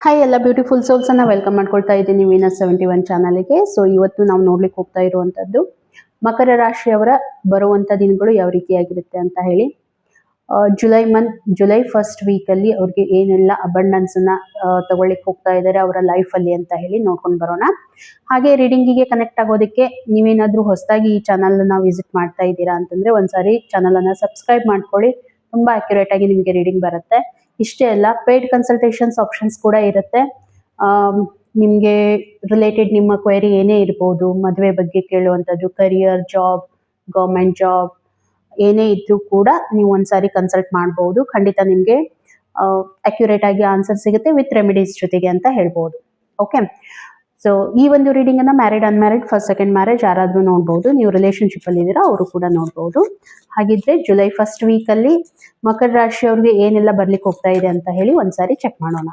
Hi ಎಲ್ಲ beautiful souls ಅನ್ನ welcome ಮಾಡ್ಕೊಳ್ತಾ ಇದ್ದೀನಿ ವೀನಸ್ 71 ಚಾನಲ್ಗೆ. ಸೊ ಇವತ್ತು ನಾವು ನೋಡ್ಲಿಕ್ಕೆ ಹೋಗ್ತಾ ಇರುವಂತದ್ದು ಮಕರ ರಾಶಿಯವರ ಬರುವಂತ ದಿನಗಳು ಯಾವ ರೀತಿಯಾಗಿರುತ್ತೆ ಅಂತ ಹೇಳಿ. ಜುಲೈ ಫಸ್ಟ್ ವೀಕ್ ಅಲ್ಲಿ ಅವ್ರಿಗೆ ಏನೆಲ್ಲ ಅಬಂಡೆನ್ಸ್ ಅನ್ನ ತಗೊಳ್ಳಿಕ್ಕೆ ಹೋಗ್ತಾ ಇದ್ದಾರೆ ಅವರ ಲೈಫ್ ಅಲ್ಲಿ ಅಂತ ಹೇಳಿ ನೋಡ್ಕೊಂಡು ಬರೋಣ. ಹಾಗೆ ರೀಡಿಂಗಿಗೆ ಕನೆಕ್ಟ್ ಆಗೋದಕ್ಕೆ ನೀವೇನಾದ್ರೂ ಹೊಸದಾಗಿ ಈ ಚಾನಲ್ ನ ವಿಸಿಟ್ ಮಾಡ್ತಾ ಇದ್ದೀರಾ ಅಂತಂದ್ರೆ ಒಂದ್ಸಾರಿ ಚಾನಲ್ ಅನ್ನ ಸಬ್ಸ್ಕ್ರೈಬ್ ಮಾಡ್ಕೊಳ್ಳಿ. ತುಂಬಾ ಅಕ್ಯುರೇಟ್ ಆಗಿ ನಿಮ್ಗೆ ರೀಡಿಂಗ್ ಬರುತ್ತೆ. ಇಷ್ಟೇ ಅಲ್ಲ, ಪೇಯ್ಡ್ ಕನ್ಸಲ್ಟೇಷನ್ಸ್ ಆಪ್ಷನ್ಸ್ ಕೂಡ ಇರುತ್ತೆ. ನಿಮಗೆ ರಿಲೇಟೆಡ್ ನಿಮ್ಮ ಕ್ವೆರಿ ಏನೇ ಇರ್ಬೋದು, ಮದುವೆ ಬಗ್ಗೆ ಕೇಳುವಂಥದ್ದು, ಕರಿಯರ್, ಜಾಬ್, ಗೌರ್ಮೆಂಟ್ ಜಾಬ್ ಏನೇ ಇದ್ರೂ ಕೂಡ ನೀವು ಒಂದ್ಸಾರಿ ಕನ್ಸಲ್ಟ್ ಮಾಡಬಹುದು. ಖಂಡಿತ ನಿಮಗೆ ಅಕ್ಯುರೇಟ್ ಆಗಿ ಆನ್ಸರ್ ಸಿಗುತ್ತೆ ವಿತ್ ರೆಮಿಡೀಸ್ ಜೊತೆಗೆ ಅಂತ ಹೇಳ್ಬೋದು. ಓಕೆ, ಸೊ ಈ ಒಂದು ರೀಡಿಂಗ್ ಅನ್ನ married, unmarried, first second marriage ಯಾರಾದ್ರೂ ನೋಡ್ಬೋದು. ನೀವು ರಿಲೇಶನ್ಶಿಪ್ ಅಲ್ಲಿ ಇದ್ದೀರಾ ಅವರು ಕೂಡ ನೋಡ್ಬೋದು. ಹಾಗಿದ್ರೆ ಜುಲೈ ಫಸ್ಟ್ ವೀಕ್ ಅಲ್ಲಿ ಮಕರ ರಾಶಿಯವ್ರಿಗೆ ಏನೆಲ್ಲ ಬರ್ಲಿಕ್ಕೆ ಹೋಗ್ತಾ ಇದೆ ಅಂತ ಹೇಳಿ ಒಂದ್ಸಾರಿ ಚೆಕ್ ಮಾಡೋಣ.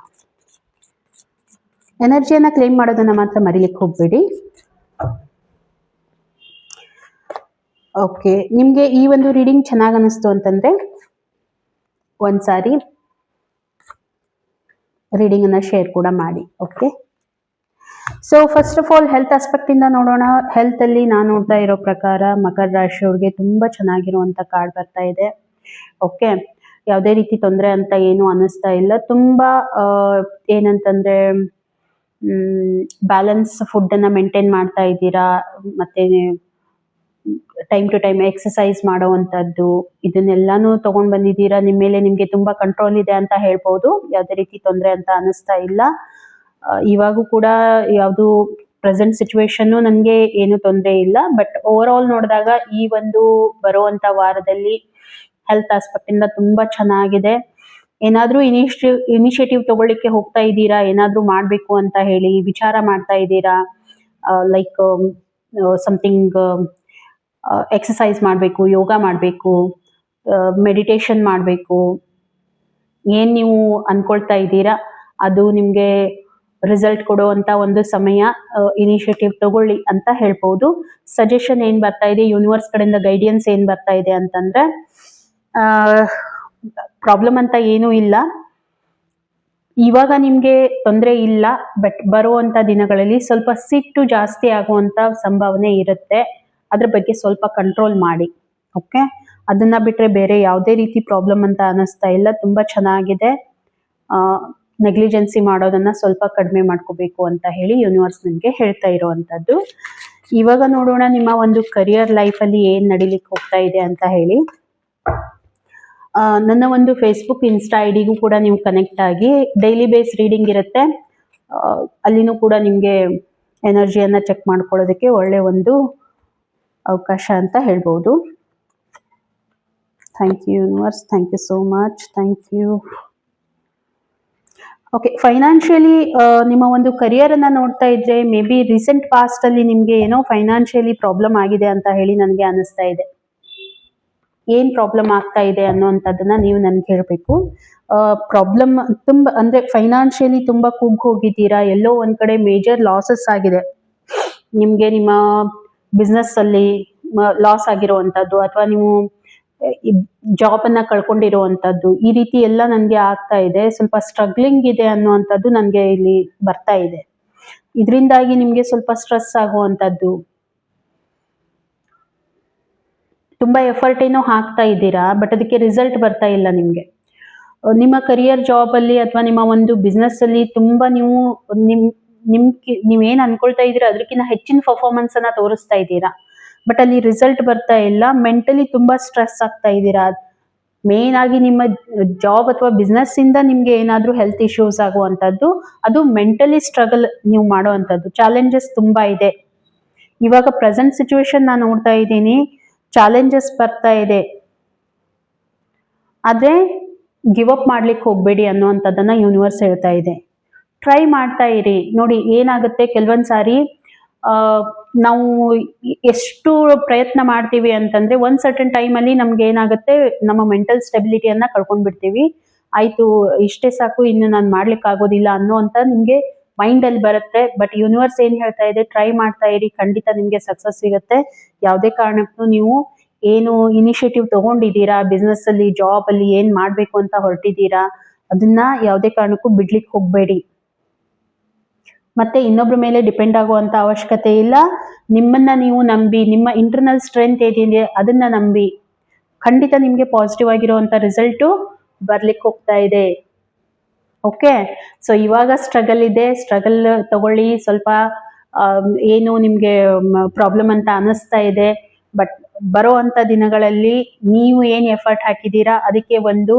ಎನರ್ಜಿಯನ್ನ ಕ್ಲೇಮ್ ಮಾಡೋದನ್ನ ಮಾತ್ರ ಮರಿಲಿಕ್ಕೆ ಹೋಗ್ಬೇಡಿ. ಓಕೆ, ನಿಮ್ಗೆ ಈ ಒಂದು ರೀಡಿಂಗ್ ಚೆನ್ನಾಗ್ ಅನಿಸ್ತು ಅಂತಂದ್ರೆ ಒಂದ್ಸಾರಿ ರೀಡಿಂಗ್ ಅನ್ನ ಶೇರ್ ಕೂಡ ಮಾಡಿ. Okay, so first of all health aspect ಇಂದ ನೋಡೋಣ. ಹೆಲ್ತ್ ಅಲ್ಲಿ ನಾನು ನೋಡ್ತಾ ಇರೋ ಪ್ರಕಾರ ಮಕರ ರಾಶಿಯವ್ರಿಗೆ ತುಂಬಾ ಚೆನ್ನಾಗಿರುವಂತ ಕಾರ್ಡ್ ಬರ್ತಾ ಇದೆ. ಓಕೆ, ಯಾವುದೇ ರೀತಿ ತೊಂದರೆ ಅಂತ ಏನು ಅನ್ನಿಸ್ತಾ ಇಲ್ಲ. ತುಂಬಾ ಏನಂತಂದ್ರೆ ಬ್ಯಾಲೆನ್ಸ್ ಫುಡ್ ಅನ್ನ ಮೇಂಟೈನ್ ಮಾಡ್ತಾ ಇದ್ದೀರಾ, ಮತ್ತೆ ಟೈಮ್ ಟು ಟೈಮ್ ಎಕ್ಸಸೈಸ್ ಮಾಡುವಂತದ್ದು, ಇದನ್ನೆಲ್ಲಾನು ತಗೊಂಡ್ ಬಂದಿದ್ದೀರಾ. ನಿಮ್ಮ ಮೇಲೆ ನಿಮ್ಗೆ ತುಂಬಾ ಕಂಟ್ರೋಲ್ ಇದೆ ಅಂತ ಹೇಳ್ಬೋದು. ಯಾವುದೇ ರೀತಿ ತೊಂದರೆ ಅಂತ ಅನಿಸ್ತಾ ಇಲ್ಲ. ಇವಾಗೂ ಕೂಡ ಯಾವುದು ಪ್ರೆಸೆಂಟ್ ಸಿಚುವೇಶನ್ ನನಗೆ ಏನು ತೊಂದರೆ ಇಲ್ಲ. ಬಟ್ ಓವರ್ ಆಲ್ ನೋಡಿದಾಗ ಈ ಒಂದು ಬರುವಂತ ವಾರದಲ್ಲಿ ಹೆಲ್ತ್ ಆಸ್ಪೆಕ್ಟ್ ಇಂದ ತುಂಬಾ ಚೆನ್ನಾಗಿದೆ. ಏನಾದ್ರೂ ಇನಿಷಿಯೇಟಿವ್ ತಗೊಳ್ಳಿಕ್ಕೆ ಹೋಗ್ತಾ ಇದ್ದೀರಾ, ಏನಾದ್ರೂ ಮಾಡ್ಬೇಕು ಅಂತ ಹೇಳಿ ವಿಚಾರ ಮಾಡ್ತಾ ಇದ್ದೀರಾ, ಲೈಕ್ ಸಮಥಿಂಗ್ ಎಕ್ಸಸೈಸ್ ಮಾಡಬೇಕು, ಯೋಗ ಮಾಡಬೇಕು, ಮೆಡಿಟೇಷನ್ ಮಾಡಬೇಕು, ಏನ್ ನೀವು ಅನ್ಕೊಳ್ತಾ ಇದ್ದೀರಾ ಅದು ನಿಮ್ಗೆ ರಿಸಲ್ಟ್ ಕೊಡುವಂತ ಒಂದು ಸಮಯ. ಇನಿಷಿಯೇಟಿವ್ ತಗೊಳ್ಳಿ ಅಂತ ಹೇಳ್ಬೋದು. ಸಜೆಷನ್ ಏನ್ ಬರ್ತಾ ಇದೆ, ಯೂನಿವರ್ಸ್ ಕಡೆಯಿಂದ ಗೈಡೆನ್ಸ್ ಏನ್ ಬರ್ತಾ ಇದೆ ಅಂತಂದ್ರೆ ಪ್ರಾಬ್ಲಮ್ ಅಂತ ಏನೂ ಇಲ್ಲ, ಇವಾಗ ನಿಮ್ಗೆ ತೊಂದರೆ ಇಲ್ಲ. ಬಟ್ ಬರುವಂತ ದಿನಗಳಲ್ಲಿ ಸ್ವಲ್ಪ ಸಿಟ್ಟು ಜಾಸ್ತಿ ಆಗುವಂತ ಸಂಭಾವನೆ ಇರುತ್ತೆ. ಅದ್ರ ಬಗ್ಗೆ ಸ್ವಲ್ಪ ಕಂಟ್ರೋಲ್ ಮಾಡಿ. ಓಕೆ, ಅದನ್ನ ಬಿಟ್ರೆ ಬೇರೆ ಯಾವುದೇ ರೀತಿ ಪ್ರಾಬ್ಲಮ್ ಅಂತ ಅನಿಸ್ತಾ ಇಲ್ಲ. ತುಂಬಾ ಚೆನ್ನಾಗಿದೆ. ನೆಗ್ಲಿಜೆನ್ಸಿ ಮಾಡೋದನ್ನ ಸ್ವಲ್ಪ ಕಡಿಮೆ ಮಾಡ್ಕೋಬೇಕು ಅಂತ ಹೇಳಿ ಯೂನಿವರ್ಸ್ ನಿಮ್ಗೆ ಹೇಳ್ತಾ ಇರುವಂತದ್ದು. ಇವಾಗ ನೋಡೋಣ ನಿಮ್ಮ ಒಂದು ಕರಿಯರ್ ಲೈಫ್ ಅಲ್ಲಿ ಏನ್ ನಡಿಲಿಕ್ಕೆ ಹೋಗ್ತಾ ಇದೆ ಅಂತ ಹೇಳಿ. ನನ್ನ ಒಂದು ಫೇಸ್ಬುಕ್, ಇನ್ಸ್ಟಾ ಐಡಿಗೂ ಕೂಡ ನೀವು ಕನೆಕ್ಟ್ ಆಗಿ ಡೈಲಿ ಬೇಸ್ ರೀಡಿಂಗ್ ಇರುತ್ತೆ. ಅಲ್ಲಿನೂ ಕೂಡ ನಿಮ್ಗೆ ಎನರ್ಜಿಯನ್ನ ಚೆಕ್ ಮಾಡ್ಕೊಳ್ಳೋದಕ್ಕೆ ಒಳ್ಳೆ ಒಂದು ಅವಕಾಶ ಅಂತ ಹೇಳ್ಬೋದು. Thank you universe, thank you so much, thank you. Okay, financially ನಿಮ್ಮ ಒಂದು ಕರಿಯರ್ ಅನ್ನ ನೋಡ್ತಾ ಇದ್ರೆ ಮೇ ಬಿ ರೀಸೆಂಟ್ ಪಾಸ್ಟ್ ಅಲ್ಲಿ ನಿಮ್ಗೆ ಏನೋ ಫೈನಾನ್ಷಿಯಲಿ ಪ್ರಾಬ್ಲಮ್ ಆಗಿದೆ ಅಂತ ಹೇಳಿ ನನಗೆ ಅನಿಸ್ತಾ ಇದೆ. ಏನ್ ಪ್ರಾಬ್ಲಮ್ ಆಗ್ತಾ ಇದೆ ಅನ್ನೋಂಥದ್ದನ್ನ ನೀವು ನನ್ಗೆ ಹೇಳ್ಬೇಕು. ಪ್ರಾಬ್ಲಮ್ ತುಂಬಾ ಅಂದ್ರೆ ಫೈನಾನ್ಷಿಯಲಿ ತುಂಬಾ ಕುಗ್ಗ್ ಹೋಗಿದ್ದೀರಾ, ಎಲ್ಲೋ ಒಂದ್ ಕಡೆ ಮೇಜರ್ ಲಾಸಸ್ ಆಗಿದೆ ನಿಮ್ಗೆ, ನಿಮ್ಮ ಬಿಸ್ನೆಸ್ ಅಲ್ಲಿ ಲಾಸ್ ಆಗಿರುವಂತದ್ದು, ಅಥವಾ ನೀವು ಜಾಬ್ ಅನ್ನ ಕಳ್ಕೊಂಡಿರುವಂತದ್ದು, ಈ ರೀತಿ ಎಲ್ಲ ನನ್ಗೆ ಆಗ್ತಾ ಇದೆ. ಸ್ವಲ್ಪ ಸ್ಟ್ರಗ್ಲಿಂಗ್ ಇದೆ ಅನ್ನುವಂಥದ್ದು ನನ್ಗೆ ಇಲ್ಲಿ ಬರ್ತಾ ಇದೆ. ಇದರಿಂದಾಗಿ ನಿಮ್ಗೆ ಸ್ವಲ್ಪ ಸ್ಟ್ರೆಸ್ ಆಗುವಂತದ್ದು, ತುಂಬಾ ಎಫರ್ಟ್ ಏನೋ ಹಾಕ್ತಾ ಇದ್ದೀರಾ ಬಟ್ ಅದಕ್ಕೆ ರಿಸಲ್ಟ್ ಬರ್ತಾ ಇಲ್ಲ ನಿಮ್ಗೆ. ನಿಮ್ಮ ಕರಿಯರ್ ಜಾಬ್ ಅಲ್ಲಿ ಅಥವಾ ನಿಮ್ಮ ಒಂದು ಬಿಸ್ನೆಸ್ ಅಲ್ಲಿ ತುಂಬಾ ನೀವು ನೀವೇನ್ ಅನ್ಕೊಳ್ತಾ ಇದ್ದೀರಾ ಅದಕ್ಕಿಂತ ಹೆಚ್ಚಿನ ಪರ್ಫಾರ್ಮೆನ್ಸ್ ಅನ್ನ ತೋರಿಸ್ತಾ ಇದ್ದೀರಾ, ಬಟ್ ಅಲ್ಲಿ ರಿಸಲ್ಟ್ ಬರ್ತಾ ಇಲ್ಲ. ಮೆಂಟಲಿ ತುಂಬಾ ಸ್ಟ್ರೆಸ್ ಆಗ್ತಾ ಇದ್ದೀರಾ. ಮೇನ್ ಆಗಿ ನಿಮ್ಮ ಜಾಬ್ ಅಥವಾ ಬಿಸ್ನೆಸ್ ಇಂದ ನಿಮ್ಗೆ ಏನಾದ್ರೂ ಹೆಲ್ತ್ ಇಶ್ಯೂಸ್ ಆಗುವಂತದ್ದು, ಅದು ಮೆಂಟಲಿ ಸ್ಟ್ರಗಲ್ ನೀವು ಮಾಡುವಂತದ್ದು. ಚಾಲೆಂಜಸ್ ತುಂಬಾ ಇದೆ. ಇವಾಗ ಪ್ರೆಸೆಂಟ್ ಸಿಚುವೇಶನ್ ನಾನು ನೋಡ್ತಾ ಇದ್ದೀನಿ, ಚಾಲೆಂಜಸ್ ಬರ್ತಾ ಇದೆ. ಆದ್ರೆ ಗಿವ್ ಅಪ್ ಮಾಡ್ಲಿಕ್ಕೆ ಹೋಗ್ಬೇಡಿ ಅನ್ನುವಂಥದ್ದನ್ನ ಯೂನಿವರ್ಸ್ ಹೇಳ್ತಾ ಇದೆ. ಟ್ರೈ ಮಾಡ್ತಾ ಇರಿ. ನೋಡಿ ಏನಾಗುತ್ತೆ, ಕೆಲವೊಂದ್ ಸಾರಿ ನಾವು ಎಷ್ಟು ಪ್ರಯತ್ನ ಮಾಡ್ತೀವಿ ಅಂತಂದ್ರೆ ಒಂದ್ ಸರ್ಟನ್ ಟೈಮ್ ಅಲ್ಲಿ ನಮ್ಗೆ ಏನಾಗುತ್ತೆ, ನಮ್ಮ ಮೆಂಟಲ್ ಸ್ಟೆಬಿಲಿಟಿಯನ್ನ ಕಳ್ಕೊಂಡ್ಬಿಡ್ತೀವಿ. ಆಯ್ತು ಇಷ್ಟೇ ಸಾಕು, ಇನ್ನು ನಾನು ಮಾಡ್ಲಿಕ್ಕೆ ಆಗೋದಿಲ್ಲ ಅನ್ನೋಂತ ನಿಮ್ಗೆ ಮೈಂಡ್ ಅಲ್ಲಿ ಬರುತ್ತೆ. ಬಟ್ ಯೂನಿವರ್ಸ್ ಏನ್ ಹೇಳ್ತಾ ಇದೆ, ಟ್ರೈ ಮಾಡ್ತಾ ಇರಿ, ಖಂಡಿತ ನಿಮ್ಗೆ ಸಕ್ಸಸ್ ಸಿಗುತ್ತೆ. ಯಾವುದೇ ಕಾರಣಕ್ಕೂ ನೀವು ಏನು ಇನಿಷಿಯೇಟಿವ್ ತಗೊಂಡಿದ್ದೀರಾ, ಬಿಸ್ನೆಸ್ ಅಲ್ಲಿ, ಜಾಬ್ ಅಲ್ಲಿ ಏನ್ ಮಾಡ್ಬೇಕು ಅಂತ ಹೊರಟಿದ್ದೀರಾ, ಅದನ್ನ ಯಾವುದೇ ಕಾರಣಕ್ಕೂ ಬಿಡ್ಲಿಕ್ಕೆ ಹೋಗ್ಬೇಡಿ. ಮತ್ತೆ ಇನ್ನೊಬ್ಬರ ಮೇಲೆ ಡಿಪೆಂಡ್ ಆಗುವಂತ ಅವಶ್ಯಕತೆ ಇಲ್ಲ. ನಿಮ್ಮನ್ನ ನೀವು ನಂಬಿ, ನಿಮ್ಮ ಇಂಟರ್ನಲ್ ಸ್ಟ್ರೆಂತ್ ಏನಿದೆ ಅದನ್ನ ನಂಬಿ, ಖಂಡಿತ ನಿಮ್ಗೆ ಪಾಸಿಟಿವ್ ಆಗಿರುವಂತ ರಿಸಲ್ಟು ಬರ್ಲಿಕ್ಕೆ ಹೋಗ್ತಾ ಇದೆ. ಓಕೆ, ಸೊ ಇವಾಗ ಸ್ಟ್ರಗಲ್ ಇದೆ, ಸ್ಟ್ರಗಲ್ ತಗೊಳ್ಳಿ. ಸ್ವಲ್ಪ ಏನು ನಿಮ್ಗೆ ಪ್ರಾಬ್ಲಮ್ ಅಂತ ಅನಿಸ್ತಾ ಇದೆ, ಬಟ್ ಬರೋ ಅಂತ ದಿನಗಳಲ್ಲಿ ನೀವು ಏನ್ ಎಫರ್ಟ್ ಹಾಕಿದ್ದೀರಾ ಅದಕ್ಕೆ ಒಂದು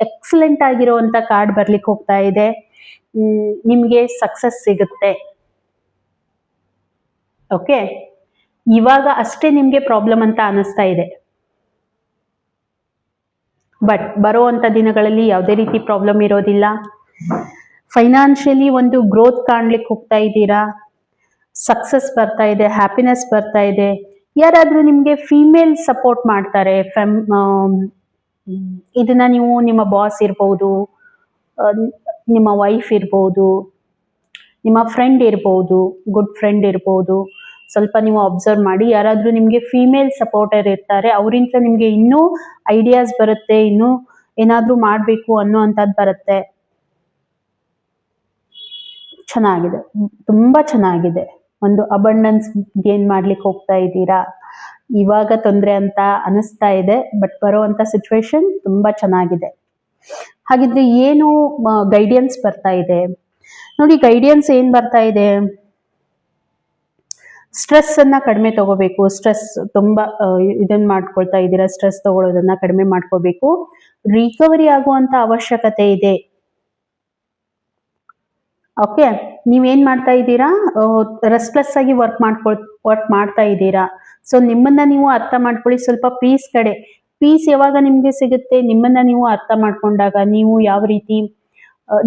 ಎಕ್ಸಲೆಂಟ್ ಆಗಿರುವಂತ ಕಾರ್ಡ್ ಬರ್ಲಿಕ್ಕೆ ಹೋಗ್ತಾ ಇದೆ. ನಿಮ್ಗೆ ಸಕ್ಸಸ್ ಸಿಗುತ್ತೆ. ಓಕೆ, ಇವಾಗ ಅಷ್ಟೇ ನಿಮ್ಗೆ ಪ್ರಾಬ್ಲಮ್ ಅಂತ ಅನಿಸ್ತಾ ಇದೆ, ಬಟ್ ಬರುವಂತ ದಿನಗಳಲ್ಲಿ ಯಾವುದೇ ರೀತಿ ಪ್ರಾಬ್ಲಮ್ ಇರೋದಿಲ್ಲ. ಫೈನಾನ್ಷಿಯಲಿ ಒಂದು ಗ್ರೋತ್ ಕಾಣ್ಲಿಕ್ಕೆ ಹೋಗ್ತಾ ಇದ್ದೀರಾ, ಸಕ್ಸಸ್ ಬರ್ತಾ ಇದೆ, ಹ್ಯಾಪಿನೆಸ್ ಬರ್ತಾ ಇದೆ. ಯಾರಾದ್ರೂ ನಿಮ್ಗೆ ಫೀಮೇಲ್ ಸಪೋರ್ಟ್ ಮಾಡ್ತಾರೆ, ಇದನ್ನ ನೀವು ನಿಮ್ಮ ಬಾಸ್ ಇರ್ಬೋದು, ನಿಮ್ಮ ವೈಫ್ ಇರ್ಬೋದು, ನಿಮ್ಮ ಫ್ರೆಂಡ್ ಇರ್ಬೋದು, ಗುಡ್ ಫ್ರೆಂಡ್ ಇರ್ಬೋದು. ಸ್ವಲ್ಪ ನೀವು ಅಬ್ಸರ್ವ್ ಮಾಡಿ, ಯಾರಾದ್ರೂ ನಿಮ್ಗೆ ಫೀಮೇಲ್ ಸಪೋರ್ಟರ್ ಇರ್ತಾರೆ, ಅವರಿಂದ ನಿಮ್ಗೆ ಇನ್ನೂ ಐಡಿಯಾಸ್ ಬರುತ್ತೆ, ಇನ್ನೂ ಏನಾದ್ರೂ ಮಾಡ್ಬೇಕು ಅನ್ನೋ ಅಂತದ್ ಬರುತ್ತೆ. ಚೆನ್ನಾಗಿದೆ, ತುಂಬಾ ಚೆನ್ನಾಗಿದೆ. ಒಂದು ಅಬಂಡೆನ್ಸ್ ಗೇನ್ ಮಾಡ್ಲಿಕ್ಕೆ ಹೋಗ್ತಾ ಇದ್ದೀರಾ. ಇವಾಗ ತೊಂದರೆ ಅಂತ ಅನಿಸ್ತಾ ಇದೆ, ಬಟ್ ಬರುವಂತ ಸಿಚುವೇಶನ್ ತುಂಬಾ ಚೆನ್ನಾಗಿದೆ. ಹಾಗಿದ್ರೆ ಏನು ಗೈಡೆನ್ಸ್ ಬರ್ತಾ ಇದೆ ನೋಡಿ. ಗೈಡೆನ್ಸ್ ಏನ್ ಬರ್ತಾ ಇದೆ, ಸ್ಟ್ರೆಸ್ ಅನ್ನ ಕಡಿಮೆ ತಗೋಬೇಕು. ಸ್ಟ್ರೆಸ್ ತುಂಬಾ ಇದನ್ನ ಮಾಡ್ಕೊಳ್ತಾ ಇದ್ದೀರಾ, ಸ್ಟ್ರೆಸ್ ತಗೊಳ್ಳೋದನ್ನ ಕಡಿಮೆ ಮಾಡ್ಕೋಬೇಕು. ರಿಕವರಿ ಆಗುವಂತ ಅವಶ್ಯಕತೆ ಇದೆ. ಓಕೆ, ನೀವೇನ್ ಮಾಡ್ತಾ ಇದ್ದೀರಾ, ರೆಸ್ಟ್ಲೆಸ್ ಆಗಿ ವರ್ಕ್ ಮಾಡ್ತಾ ಇದ್ದೀರಾ. ಸೊ ನಿಮ್ಮನ್ನ ನೀವು ಅರ್ಥ ಮಾಡ್ಕೊಳ್ಳಿ. ಸ್ವಲ್ಪ ಪೀಸ್ ಯಾವಾಗ ನಿಮ್ಗೆ ಸಿಗುತ್ತೆ, ನಿಮ್ಮನ್ನ ನೀವು ಅರ್ಥ ಮಾಡ್ಕೊಂಡಾಗ, ನೀವು ಯಾವ ರೀತಿ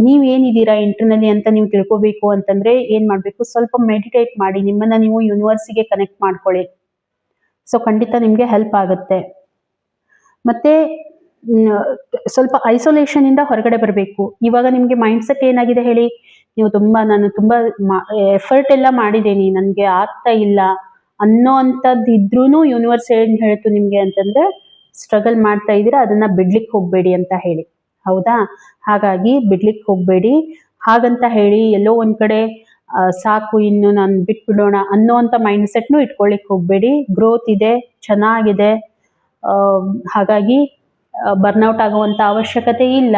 ನೀವ್ ಏನಿದ್ದೀರಾ ಇಂಟರ್ನಲಿ ಅಂತ ನೀವು ತಿಳ್ಕೊಬೇಕು ಅಂತಂದ್ರೆ ಏನ್ ಮಾಡ್ಬೇಕು, ಸ್ವಲ್ಪ ಮೆಡಿಟೇಟ್ ಮಾಡಿ, ನಿಮ್ಮನ್ನ ನೀವು ಯೂನಿವರ್ಸಿಗೆ ಕನೆಕ್ಟ್ ಮಾಡ್ಕೊಳ್ಳಿ. ಸೊ ಖಂಡಿತ ನಿಮ್ಗೆ ಹೆಲ್ಪ್ ಆಗುತ್ತೆ. ಮತ್ತೆ ಸ್ವಲ್ಪ ಐಸೋಲೇಷನ್ ಇಂದ ಹೊರಗಡೆ ಬರಬೇಕು. ಇವಾಗ ನಿಮ್ಗೆ ಮೈಂಡ್ ಸೆಟ್ ಏನಾಗಿದೆ ಹೇಳಿ, ನಾನು ತುಂಬಾ ಎಫರ್ಟ್ ಎಲ್ಲ ಮಾಡಿದ್ದೀನಿ, ನನ್ಗೆ ಆಗ್ತಾ ಇಲ್ಲ ಅನ್ನೋ ಅಂತದ್ದು ಇದ್ರೂನು ಯೂನಿವರ್ಸ್ ಏನ್ ಹೇಳ್ತು ನಿಮ್ಗೆ ಅಂತಂದ್ರೆ, ಸ್ಟ್ರಗಲ್ ಮಾಡ್ತಾ ಇದ್ದೀರಾ, ಅದನ್ನ ಬಿಡ್ಲಿಕ್ಕೆ ಹೋಗ್ಬೇಡಿ ಅಂತ ಹೇಳಿ. ಹೌದಾ? ಹಾಗಾಗಿ ಬಿಡ್ಲಿಕ್ಕೆ ಹೋಗ್ಬೇಡಿ. ಹಾಗಂತ ಹೇಳಿ ಎಲ್ಲೋ ಒಂದ್ ಕಡೆ ಸಾಕು ಇನ್ನು ನಾನು ಬಿಟ್ಬಿಡೋಣ ಅನ್ನೋ ಅಂತ ಮೈಂಡ್ ಸೆಟ್ನು ಇಟ್ಕೊಳ್ಳಿಕ್ ಹೋಗ್ಬೇಡಿ. ಗ್ರೋತ್ ಇದೆ, ಚೆನ್ನಾಗಿದೆ. ಹಾಗಾಗಿ ಬರ್ನ್ಔಟ್ ಆಗುವಂತ ಅವಶ್ಯಕತೆ ಇಲ್ಲ.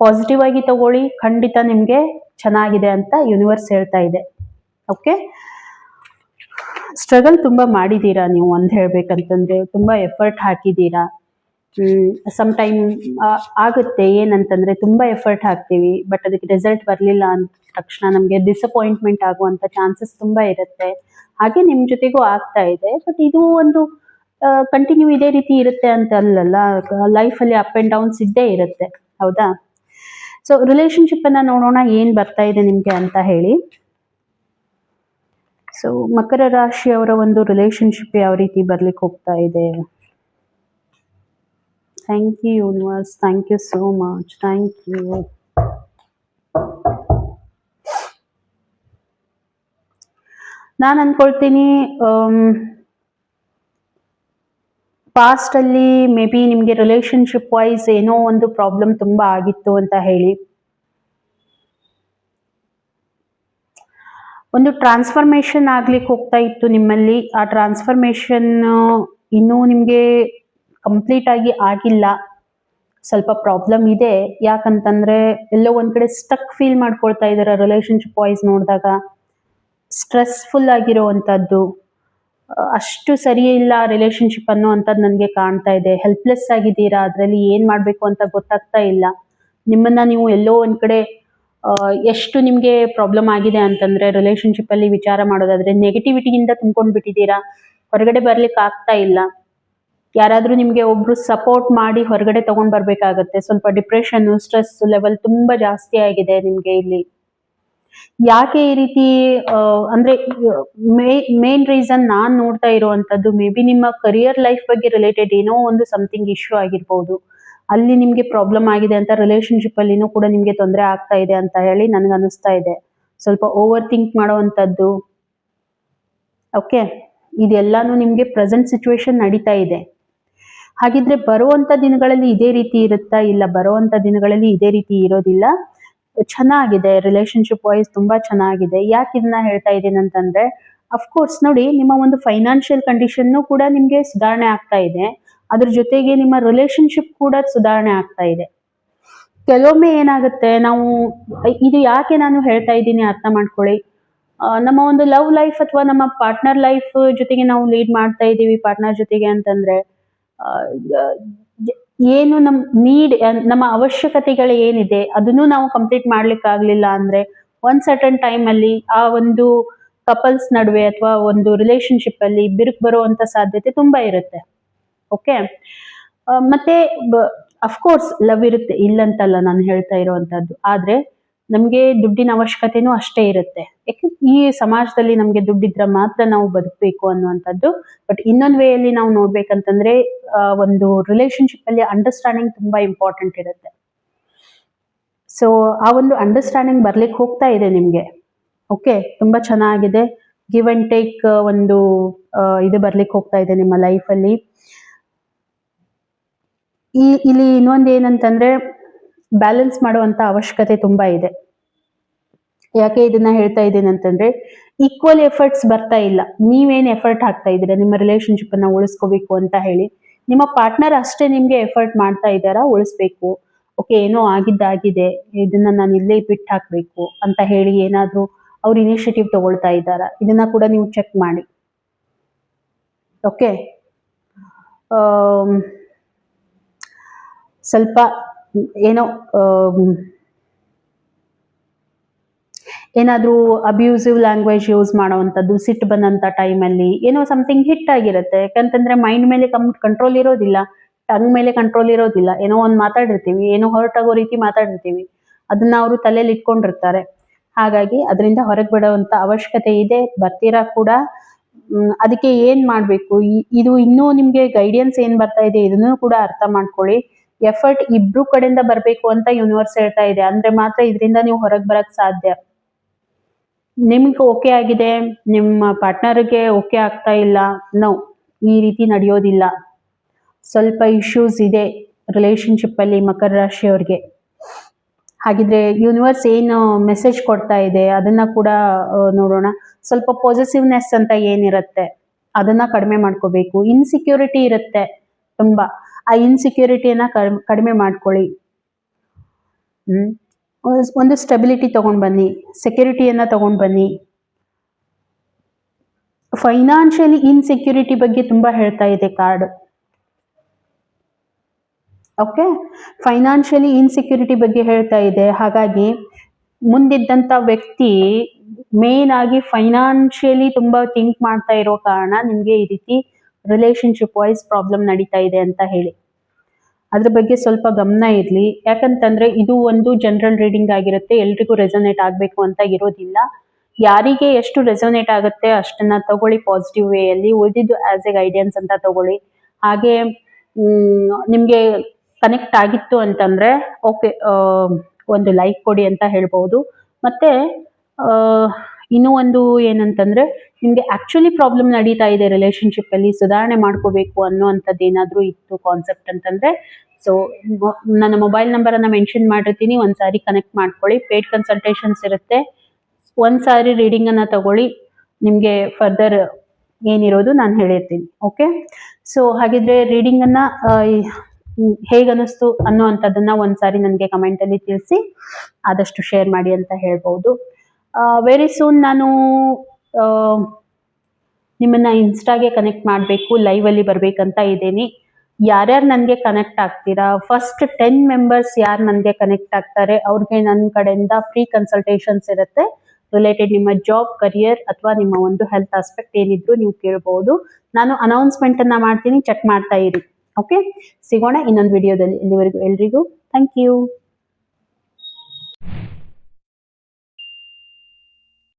ಪಾಸಿಟಿವ್ ಆಗಿ ತಗೊಳ್ಳಿ, ಖಂಡಿತ ನಿಮ್ಗೆ ಚೆನ್ನಾಗಿದೆ ಅಂತ ಯೂನಿವರ್ಸ್ ಹೇಳ್ತಾ ಇದೆ. ಓಕೆ, ಸ್ಟ್ರಗಲ್ ತುಂಬಾ ಮಾಡಿದೀರಾ ನೀವು ಅಂತ ಹೇಳ್ಬೇಕಂತಂದ್ರೆ, ತುಂಬಾ ಎಫರ್ಟ್ ಹಾಕಿದೀರಾ. ಸಮ್ ಟೈಮ್ ಆಗುತ್ತೆ, ಏನಂತಂದ್ರೆ ತುಂಬಾ ಎಫರ್ಟ್ ಹಾಕ್ತೀವಿ, ಬಟ್ ಅದಕ್ಕೆ ರಿಸಲ್ಟ್ ಬರಲಿಲ್ಲ ಅಂದ ತಕ್ಷಣ ನಮಗೆ ಡಿಸಪಾಯಿಂಟ್ಮೆಂಟ್ ಆಗುವಂತ ಚಾನ್ಸಸ್ ತುಂಬಾ ಇರುತ್ತೆ. ಹಾಗೆ ನಿಮ್ ಜೊತೆಗೂ ಆಗ್ತಾ ಇದೆ. ಬಟ್ ಇದು ಒಂದು ಕಂಟಿನ್ಯೂ ಇದೇ ರೀತಿ ಇರುತ್ತೆ ಅಂತ ಅಲ್ಲಲ್ಲ, ಲೈಫಲ್ಲಿ ಅಪ್ ಅಂಡ್ ಡೌನ್ಸ್ ಇದ್ದೇ ಇರುತ್ತೆ. ಹೌದಾ? ಸೊ ರಿಲೇಶನ್ಶಿಪ್ ಅನ್ನ ನೋಡೋಣ, ಏನ್ ಬರ್ತಾ ಇದೆ ನಿಮ್ಗೆ ಅಂತ ಹೇಳಿ. ಸೊ ಮಕರ ರಾಶಿಯವರ ಒಂದು ರಿಲೇಶನ್ಶಿಪ್ ಯಾವ ರೀತಿ ಬರ್ಲಿಕ್ಕೆ ಹೋಗ್ತಾ ಇದೆ. Thank you universe, thank you so much, thank you. ನಾನು ಅನ್ಕೊಳ್ತೀನಿ ಪಾಸ್ಟ್ ಅಲ್ಲಿ ಮೇ ಬಿ ನಿಮ್ಗೆ ರಿಲೇಶನ್ಶಿಪ್ ವೈಸ್ ಏನೋ ಒಂದು ಪ್ರಾಬ್ಲಮ್ ತುಂಬಾ ಆಗಿತ್ತು ಅಂತ ಹೇಳಿ. ಒಂದು ಟ್ರಾನ್ಸ್ಫಾರ್ಮೇಶನ್ ಆಗ್ಲಿಕ್ಕೆ ಹೋಗ್ತಾ ಇತ್ತು ನಿಮ್ಮಲ್ಲಿ. ಆ ಟ್ರಾನ್ಸ್ಫಾರ್ಮೇಶನ್ ಇನ್ನೂ ನಿಮ್ಗೆ ಕಂಪ್ಲೀಟ್ ಆಗಿ ಆಗಿಲ್ಲ, ಸ್ವಲ್ಪ ಪ್ರಾಬ್ಲಮ್ ಇದೆ. ಯಾಕಂತಂದ್ರೆ ಎಲ್ಲೋ ಒಂದ್ ಕಡೆ ಸ್ಟಕ್ ಫೀಲ್ ಮಾಡ್ಕೊಳ್ತಾ ಇದಾರೆ ರಿಲೇಶನ್ಶಿಪ್ ವೈಸ್ ನೋಡಿದಾಗ. ಸ್ಟ್ರೆಸ್ಫುಲ್ ಆಗಿರುವಂತದ್ದು, ಅಷ್ಟು ಸರಿ ಇಲ್ಲ ರಿಲೇಶನ್ಶಿಪ್ ಅನ್ನೋ ಅಂತದ್ದು ನನಗೆ ಕಾಣ್ತಾ ಇದೆ. ಹೆಲ್ಪ್ಲೆಸ್ ಆಗಿದ್ದೀರಾ, ಅದರಲ್ಲಿ ಏನ್ ಮಾಡ್ಬೇಕು ಅಂತ ಗೊತ್ತಾಗ್ತಾ ಇಲ್ಲ. ನಿಮ್ಮನ್ನ ನೀವು ಎಲ್ಲೋ ಒಂದ್ ಕಡೆ ಎಷ್ಟು ನಿಮ್ಗೆ ಪ್ರಾಬ್ಲಮ್ ಆಗಿದೆ ಅಂತಂದ್ರೆ, ರಿಲೇಶನ್ಶಿಪ್ ಅಲ್ಲಿ ವಿಚಾರ ಮಾಡೋದಾದ್ರೆ ನೆಗೆಟಿವಿಟಿಯಿಂದ ತುಂಬ್ಕೊಂಡ್ ಬಿಟ್ಟಿದ್ದೀರಾ, ಹೊರಗಡೆ ಬರ್ಲಿಕ್ಕೆ ಆಗ್ತಾ ಇಲ್ಲ. ಯಾರಾದ್ರೂ ನಿಮ್ಗೆ ಒಬ್ರು ಸಪೋರ್ಟ್ ಮಾಡಿ ಹೊರಗಡೆ ತಗೊಂಡ್ ಬರ್ಬೇಕಾಗತ್ತೆ. ಸ್ವಲ್ಪ ಡಿಪ್ರೆಷನ್, ಸ್ಟ್ರೆಸ್ ಲೆವೆಲ್ ತುಂಬಾ ಜಾಸ್ತಿ ಆಗಿದೆ ನಿಮ್ಗೆ ಇಲ್ಲಿ. ಯಾಕೆ ಈ ರೀತಿ ಅಂದ್ರೆ ಮೇನ್ ರೀಸನ್ ನಾನ್ ನೋಡ್ತಾ ಇರುವಂತದ್ದು, ಮೇ ಬಿ ನಿಮ್ಮ ಕರಿಯರ್ ಲೈಫ್ ಬಗ್ಗೆ ರಿಲೇಟೆಡ್ ಏನೋ ಒಂದು ಸಮಥಿಂಗ್ ಇಶ್ಯೂ ಆಗಿರ್ಬೋದು. ಅಲ್ಲಿ ನಿಮ್ಗೆ ಪ್ರಾಬ್ಲಮ್ ಆಗಿದೆ ಅಂತ, ರಿಲೇಶನ್ಶಿಪ್ ಅಲ್ಲಿನೂ ಕೂಡ ನಿಮ್ಗೆ ತೊಂದರೆ ಆಗ್ತಾ ಇದೆ ಅಂತ ಹೇಳಿ ನನ್ಗೆ ಅನಿಸ್ತಾ ಇದೆ. ಸ್ವಲ್ಪ ಓವರ್ ಥಿಂಕ್ ಮಾಡುವಂತದ್ದು. ಓಕೆ, ಇದೆಲ್ಲಾನು ನಿಮ್ಗೆ ಪ್ರೆಸೆಂಟ್ ಸಿಚುವೇಶನ್ ನಡೀತಾ ಇದೆ. ಹಾಗಿದ್ರೆ ಬರುವಂತ ದಿನಗಳಲ್ಲಿ ಇದೇ ರೀತಿ ಇರುತ್ತಾ? ಇಲ್ಲ, ಬರುವಂತ ದಿನಗಳಲ್ಲಿ ಇದೇ ರೀತಿ ಇರೋದಿಲ್ಲ. ಚೆನ್ನಾಗಿದೆ, ರಿಲೇಶನ್ಶಿಪ್ ವೈಸ್ ತುಂಬಾ ಚೆನ್ನಾಗಿದೆ. ಯಾಕೆ ಇದನ್ನ ಹೇಳ್ತಾ ಇದ್ದೀನಿ ಅಂತಂದ್ರೆ, ಅಫ್ಕೋರ್ಸ್ ನೋಡಿ, ನಿಮ್ಮ ಒಂದು ಫೈನಾನ್ಷಿಯಲ್ ಕಂಡೀಷನ್ ಕೂಡ ನಿಮ್ಗೆ ಸುಧಾರಣೆ ಆಗ್ತಾ ಇದೆ. ಅದ್ರ ಜೊತೆಗೆ ನಿಮ್ಮ ರಿಲೇಶನ್ಶಿಪ್ ಕೂಡ ಸುಧಾರಣೆ ಆಗ್ತಾ ಇದೆ. ಕೆಲವೊಮ್ಮೆ ಏನಾಗುತ್ತೆ, ನಾವು ಇದು ಯಾಕೆ ನಾನು ಹೇಳ್ತಾ ಇದ್ದೀನಿ ಅರ್ಥ ಮಾಡ್ಕೊಳ್ಳಿ. ನಮ್ಮ ಒಂದು ಲವ್ ಲೈಫ್ ಅಥವಾ ನಮ್ಮ ಪಾರ್ಟ್ನರ್ ಲೈಫ್ ಜೊತೆಗೆ ನಾವು ಲೀಡ್ ಮಾಡ್ತಾ ಇದ್ದೀವಿ ಪಾರ್ಟ್ನರ್ ಜೊತೆಗೆ ಅಂತಂದ್ರೆ, ಆ, ಜ- ಏನು ನಮ್ಮ ಅವಶ್ಯಕತೆಗಳು ಏನಿದೆ ಅದನ್ನು ನಾವು ಕಂಪ್ಲೀಟ್ ಮಾಡ್ಲಿಕ್ಕೆ ಆಗ್ಲಿಲ್ಲ ಅಂದ್ರೆ, ಒಂದ್ ಸರ್ಟನ್ ಟೈಮ್ ಅಲ್ಲಿ ಆ ಒಂದು ಕಪಲ್ಸ್ ನಡುವೆ ಅಥವಾ ಒಂದು ರಿಲೇಶನ್ಶಿಪ್ ಅಲ್ಲಿ ಬಿರುಕು ಬರುವಂತ ಸಾಧ್ಯತೆ ತುಂಬಾ ಇರುತ್ತೆ. ಓಕೆ. ಮತ್ತೆ ಅಫ್ಕೋರ್ಸ್ ಲವ್ ಇರುತ್ತೆ, ಇಲ್ಲಂತಲ್ಲ ನಾನು ಹೇಳ್ತಾ ಇರುವಂತದ್ದು. ಆದ್ರೆ ನಮ್ಗೆ ದುಡ್ಡಿನ ಅವಶ್ಯಕತೆನೂ ಅಷ್ಟೇ ಇರುತ್ತೆ. ಯಾಕೆ ಈ ಸಮಾಜದಲ್ಲಿ ನಮ್ಗೆ ದುಡ್ಡಿದ್ರೆ ಮಾತ್ರ ನಾವು ಬದುಕಬೇಕು ಅನ್ನುವಂಥದ್ದು. ಬಟ್ ಇನ್ನೊಂದು ವೇಯಲ್ಲಿ ನಾವು ನೋಡ್ಬೇಕಂತಂದ್ರೆ, ಒಂದು ರಿಲೇಶನ್ಶಿಪ್ ಅಲ್ಲಿ ಅಂಡರ್ಸ್ಟ್ಯಾಂಡಿಂಗ್ ತುಂಬಾ ಇಂಪಾರ್ಟೆಂಟ್ ಇರುತ್ತೆ. ಸೊ ಆ ಒಂದು ಅಂಡರ್ಸ್ಟ್ಯಾಂಡಿಂಗ್ ಬರ್ಲಿಕ್ಕೆ ಹೋಗ್ತಾ ಇದೆ ನಿಮ್ಗೆ. ಓಕೆ, ತುಂಬಾ ಚೆನ್ನಾಗಿದೆ. ಗಿವ್ ಅಂಡ್ ಟೇಕ್ ಒಂದು ಇದು ಬರ್ಲಿಕ್ಕೆ ಹೋಗ್ತಾ ಇದೆ ನಿಮ್ಮ ಲೈಫಲ್ಲಿ. ಇಲ್ಲಿ ಇನ್ನೊಂದು ಏನಂತಂದ್ರೆ, ಬ್ಯಾಲೆನ್ಸ್ ಮಾಡುವಂತ ಅವಶ್ಯಕತೆ ತುಂಬಾ ಇದೆ. ಯಾಕೆ ಇದನ್ನ ಹೇಳ್ತಾ ಇದ್ದೀನಿ ಅಂತಂದ್ರೆ, ಈಕ್ವಲ್ ಎಫರ್ಟ್ಸ್ ಬರ್ತಾ ಇಲ್ಲ. ನೀವೇನ್ ಎಫರ್ಟ್ ಹಾಕ್ತಾ ಇದ್ದೀರಾ ನಿಮ್ಮ ರಿಲೇಶನ್ಶಿಪ್ ಅನ್ನ ಉಳಿಸ್ಕೋಬೇಕು ಅಂತ ಹೇಳಿ, ನಿಮ್ಮ ಪಾರ್ಟ್ನರ್ ಅಷ್ಟೇ ನಿಮ್ಗೆ ಎಫರ್ಟ್ ಮಾಡ್ತಾ ಇದ್ದಾರಾ ಉಳಿಸ್ಬೇಕು, ಓಕೆ ಏನೋ ಆಗಿದ್ದಾಗಿದೆ, ಇದನ್ನ ನಾನು ಇಲ್ಲೇ ಬಿಟ್ಟು ಹಾಕ್ಬೇಕು ಅಂತ ಹೇಳಿ ಏನಾದ್ರೂ ಅವ್ರು ಇನಿಷಿಯೇಟಿವ್ ತಗೊಳ್ತಾ ಇದ್ದಾರಾ, ಇದನ್ನ ಕೂಡ ನೀವು ಚೆಕ್ ಮಾಡಿ. ಓಕೆ. ಸ್ವಲ್ಪ ಏನೋ ಏನಾದ್ರೂ ಅಬ್ಯೂಸಿವ್ ಲ್ಯಾಂಗ್ವೇಜ್ ಯೂಸ್ ಮಾಡೋವಂಥದ್ದು, ಸಿಟ್ಟು ಬಂದಂತ ಟೈಮಲ್ಲಿ ಏನೋ ಸಮಥಿಂಗ್ ಹಿಟ್ ಆಗಿರುತ್ತೆ. ಯಾಕಂತಂದ್ರೆ ಮೈಂಡ್ ಮೇಲೆ ಕಂಟ್ರೋಲ್ ಇರೋದಿಲ್ಲ, ಟಂಗ್ ಮೇಲೆ ಕಂಟ್ರೋಲ್ ಇರೋದಿಲ್ಲ. ಏನೋ ಒಂದು ಮಾತಾಡಿರ್ತೀವಿ, ಏನೋ ಹರ್ಟ್ ಆಗೋ ರೀತಿ ಮಾತಾಡಿರ್ತೀವಿ, ಅದನ್ನ ಅವರು ತಲೆಯಲ್ಲಿ ಇಟ್ಕೊಂಡಿರ್ತಾರೆ. ಹಾಗಾಗಿ ಅದರಿಂದ ಹೊರಗೆ ಬಿಡುವಂತ ಅವಶ್ಯಕತೆ ಇದೆ, ಬರ್ತೀರಾ ಕೂಡ. ಅದಕ್ಕೆ ಏನ್ ಮಾಡ್ಬೇಕು, ಇದು ಇನ್ನೂ ನಿಮ್ಗೆ ಗೈಡೆನ್ಸ್ ಏನ್ ಬರ್ತಾ ಇದೆ ಇದನ್ನು ಕೂಡ ಅರ್ಥ ಮಾಡ್ಕೊಳ್ಳಿ. ಎಫರ್ಟ್ ಇಬ್ರು ಕಡೆಯಿಂದ ಬರ್ಬೇಕು ಅಂತ ಯೂನಿವರ್ಸ್ ಹೇಳ್ತಾ ಇದೆ, ಅಂದ್ರೆ ಮಾತ್ರ ಇದರಿಂದ ನೀವು ಹೊರಗೆ ಬರಕ್ ಸಾಧ್ಯ. ನಿಮ್ಗೆ ಓಕೆ ಆಗಿದೆ, ನಿಮ್ಮ ಪಾರ್ಟ್ನರ್ಗೆ ಓಕೆ ಆಗ್ತಾ ಇಲ್ಲ, ನೋ, ಈ ರೀತಿ ನಡೆಯೋದಿಲ್ಲ. ಸ್ವಲ್ಪ ಇಶ್ಯೂಸ್ ಇದೆ ರಿಲೇಶನ್ಶಿಪ್ ಅಲ್ಲಿ ಮಕರ ರಾಶಿಯವ್ರಿಗೆ. ಹಾಗಿದ್ರೆ ಯೂನಿವರ್ಸ್ ಏನು ಮೆಸೇಜ್ ಕೊಡ್ತಾ ಇದೆ ಅದನ್ನ ಕೂಡ ನೋಡೋಣ. ಸ್ವಲ್ಪ ಪಾಸಿಟಿವ್ನೆಸ್ ಅಂತ ಏನಿರುತ್ತೆ ಅದನ್ನ ಕಡಿಮೆ ಮಾಡ್ಕೋಬೇಕು. ಇನ್ಸೆಕ್ಯೂರಿಟಿ ಇರುತ್ತೆ ತುಂಬಾ, ಆ ಇನ್ಸೆಕ್ಯೂರಿಟಿಯನ್ನ ಕಡಿಮೆ ಮಾಡ್ಕೊಳ್ಳಿ. ಒಂದು ಸ್ಟೆಬಿಲಿಟಿ ತಗೊಂಡ್ ಬನ್ನಿ, ಸೆಕ್ಯೂರಿಟಿಯನ್ನ ತಗೊಂಡ್ ಬನ್ನಿ. ಫೈನಾನ್ಷಿಯಲಿ ಇನ್ಸೆಕ್ಯೂರಿಟಿ ಬಗ್ಗೆ ತುಂಬಾ ಹೇಳ್ತಾ ಇದೆ ಕಾರ್ಡ್. ಓಕೆ, ಫೈನಾನ್ಷಿಯಲಿ ಇನ್ಸೆಕ್ಯೂರಿಟಿ ಬಗ್ಗೆ ಹೇಳ್ತಾ ಇದೆ. ಹಾಗಾಗಿ ಮುಂದಿದ್ದಂತ ವ್ಯಕ್ತಿ ಮೇನ್ ಆಗಿ ಫೈನಾನ್ಷಿಯಲಿ ತುಂಬಾ ಥಿಂಕ್ ಮಾಡ್ತಾ ಇರೋ ಕಾರಣ ನಿಮ್ಗೆ ಈ ರೀತಿ ರಿಲೇಶನ್ಶಿಪ್ ವೈಸ್ ಪ್ರಾಬ್ಲಮ್ ನಡೀತಾ ಇದೆ ಅಂತ ಹೇಳಿ. ಅದ್ರ ಬಗ್ಗೆ ಸ್ವಲ್ಪ ಗಮನ ಇರ್ಲಿ. ಯಾಕಂತಂದ್ರೆ ಇದು ಒಂದು ಜನರಲ್ ರೀಡಿಂಗ್ ಆಗಿರುತ್ತೆ, ಎಲ್ರಿಗೂ ರೆಸೊನೇಟ್ ಆಗ್ಬೇಕು ಅಂತ ಇರೋದಿಲ್ಲ. ಯಾರಿಗೆ ಎಷ್ಟು ರೆಸೊನೇಟ್ ಆಗುತ್ತೆ ಅಷ್ಟನ್ನ ತಗೊಳ್ಳಿ ಪಾಸಿಟಿವ್ ವೇ ಅಲ್ಲಿ, ಉಳಿದಿದ್ದು ಆಸ್ ಎ ಗೈಡೆನ್ಸ್ ಅಂತ ತಗೊಳ್ಳಿ. ಹಾಗೆ ನಿಮ್ಗೆ ಕನೆಕ್ಟ್ ಆಗಿತ್ತು ಅಂತಂದ್ರೆ ಓಕೆ, ಒಂದು ಲೈಕ್ ಕೊಡಿ ಅಂತ ಹೇಳ್ಬಹುದು. ಮತ್ತೆ ಇನ್ನೂ ಒಂದು ಏನಂತಂದ್ರೆ, ನಿಮ್ಗೆ ಆಕ್ಚುಲಿ ಪ್ರಾಬ್ಲಮ್ ನಡೀತಾ ಇದೆ ರಿಲೇಶನ್ಶಿಪ್ ಅಲ್ಲಿ, ಸುಧಾರಣೆ ಮಾಡ್ಕೋಬೇಕು ಅನ್ನುವಂಥದ್ದು ಏನಾದ್ರೂ ಇತ್ತು ಕಾನ್ಸೆಪ್ಟ್ ಅಂತಂದ್ರೆ, ಸೊ ನನ್ನ ಮೊಬೈಲ್ ನಂಬರ್ ಅನ್ನ ಮೆನ್ಷನ್ ಮಾಡಿರ್ತೀನಿ, ಒಂದ್ಸಾರಿ ಕನೆಕ್ಟ್ ಮಾಡ್ಕೊಳ್ಳಿ. ಪೇಡ್ ಕನ್ಸಲ್ಟೇಷನ್ಸ್ ಇರುತ್ತೆ, ಒಂದ್ಸಾರಿ ರೀಡಿಂಗ್ ಅನ್ನ ತಗೊಳ್ಳಿ, ನಿಮ್ಗೆ ಫರ್ದರ್ ಏನಿರೋದು ನಾನು ಹೇಳಿರ್ತೀನಿ. ಓಕೆ, ಸೊ ಹಾಗಿದ್ರೆ ರೀಡಿಂಗ್ ಅನ್ನ ಹೇಗನ್ನಿಸ್ತು ಅನ್ನುವಂಥದ್ದನ್ನ ಒಂದ್ಸಾರಿ ನನಗೆ ಕಮೆಂಟ್ ಅಲ್ಲಿ ತಿಳಿಸಿ, ಆದಷ್ಟು ಶೇರ್ ಮಾಡಿ ಅಂತ ಹೇಳ್ಬಹುದು. ವೆರಿ ಸೂನ್ ನಾನು ನಿಮ್ಮನ್ನ ಇನ್ಸ್ಟಾಗೆ ಕನೆಕ್ಟ್ ಮಾಡಬೇಕು, ಲೈವ್ ಅಲ್ಲಿ ಬರ್ಬೇಕಂತ ಇದ್ದೀನಿ. ಯಾರ್ಯಾರು ನನಗೆ ಕನೆಕ್ಟ್ ಆಗ್ತೀರಾ, ಫಸ್ಟ್ 10 ಮೆಂಬರ್ಸ್ ಯಾರು ನನಗೆ ಕನೆಕ್ಟ್ ಆಗ್ತಾರೆ ಅವ್ರಿಗೆ ನನ್ನ ಕಡೆಯಿಂದ ಫ್ರೀ ಕನ್ಸಲ್ಟೇಷನ್ಸ್ ಇರುತ್ತೆ. ರಿಲೇಟೆಡ್ ನಿಮ್ಮ ಜಾಬ್, ಕರಿಯರ್ ಅಥವಾ ನಿಮ್ಮ ಒಂದು ಹೆಲ್ತ್ ಆಸ್ಪೆಕ್ಟ್ ಏನಿದ್ರು ನೀವು ಕೇಳಬಹುದು. ನಾನು ಅನೌನ್ಸ್ಮೆಂಟ್ ಅನ್ನ ಮಾಡ್ತೀನಿ, ಚೆಕ್ ಮಾಡ್ತಾ ಇರಿ. ಓಕೆ, ಸಿಗೋಣ ಇನ್ನೊಂದು ವಿಡಿಯೋದಲ್ಲಿ. ಇಲ್ಲಿವರೆಗೂ ಎಲ್ರಿಗೂ ಥ್ಯಾಂಕ್ ಯು.